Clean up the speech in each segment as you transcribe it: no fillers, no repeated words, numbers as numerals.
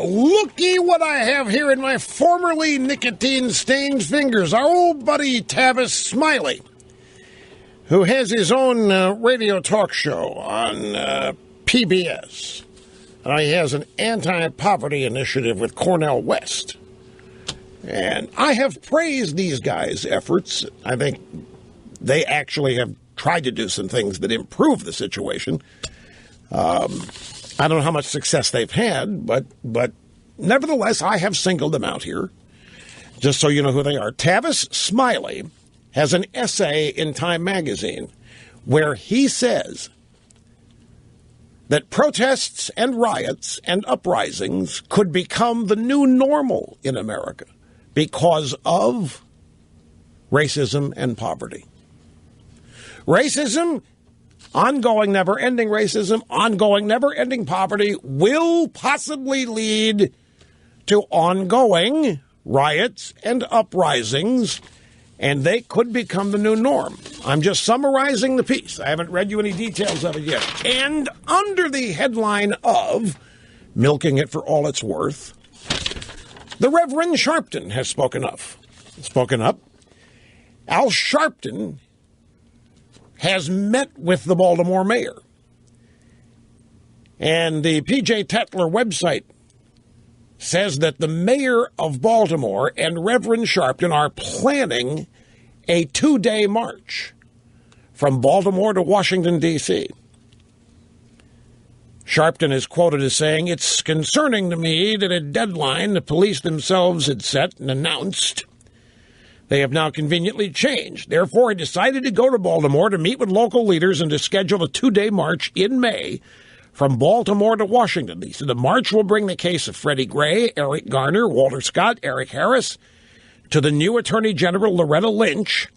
Looky what I have here in my formerly nicotine-stained fingers. Our old buddy Tavis Smiley, who has his own radio talk show on PBS. He has an anti-poverty initiative with Cornel West. And I have praised these guys' efforts. I think they actually have tried to do some things that improve the situation. I don't know how much success they've had, but nevertheless, I have singled them out here, just so you know who they are. Tavis Smiley has an essay in Time magazine where he says that protests and riots and uprisings could become the new normal in America because of racism and poverty. Racism, ongoing, never-ending racism, ongoing, never-ending poverty will possibly lead to ongoing riots and uprisings, and they could become the new norm. I'm just summarizing the piece. I haven't read you any details of it yet. And under the headline of milking it for all it's worth, the Reverend Sharpton has spoken up. Al Sharpton has met with the Baltimore mayor. And the P.J. Tetler website says that the mayor of Baltimore and Reverend Sharpton are planning a 2-day march from Baltimore to Washington, D.C. Sharpton is quoted as saying, "It's concerning to me that a deadline the police themselves had set and announced they have now conveniently changed. Therefore, I decided to go to Baltimore to meet with local leaders and to schedule a 2-day march in May from Baltimore to Washington." He said the march will bring the case of Freddie Gray, Eric Garner, Walter Scott, Eric Harris to the new Attorney General Loretta Lynch,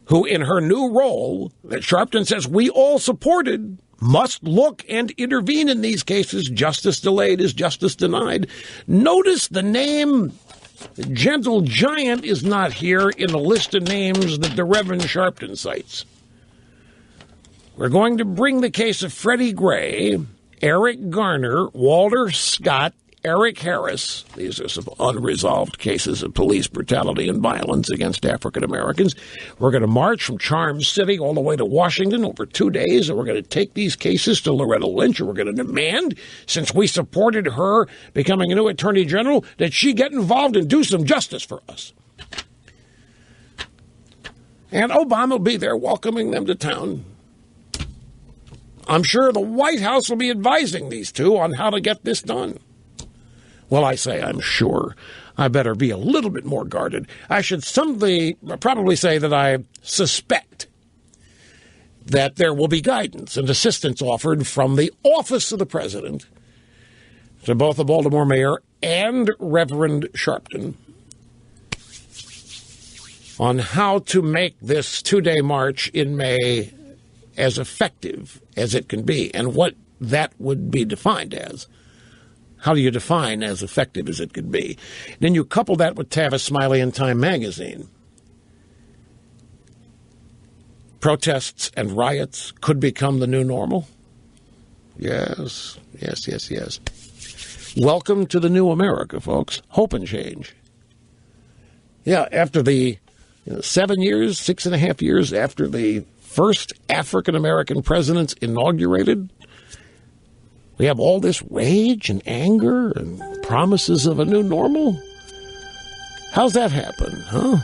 who in her new role that Sharpton says we all supported must look and intervene in these cases. Justice delayed is justice denied. Notice the name Gentle Giant is not here in the list of names that the Reverend Sharpton cites. We're going to bring the case of Freddie Gray, Eric Garner, Walter Scott, Eric Harris. These are some unresolved cases of police brutality and violence against African Americans. We're going to march from Charm City all the way to Washington over 2 days, and we're going to take these cases to Loretta Lynch, and we're going to demand, since we supported her becoming a new attorney general, that she get involved and do some justice for us. And Obama will be there welcoming them to town. I'm sure the White House will be advising these two on how to get this done. Well, I say I'm sure. I better be a little bit more guarded. I should probably say that I suspect that there will be guidance and assistance offered from the office of the president to both the Baltimore mayor and Reverend Sharpton on how to make this 2-day march in May as effective as it can be and what that would be defined as. How do you define as effective as it could be? Then you couple that with Tavis Smiley and Time magazine. Protests and riots could become the new normal. Yes. Welcome to the new America, folks. Hope and change. Yeah, after the 7 years, 6.5 years after the first African-American presidents inaugurated, we have all this rage and anger and promises of a new normal? How's that happen, huh?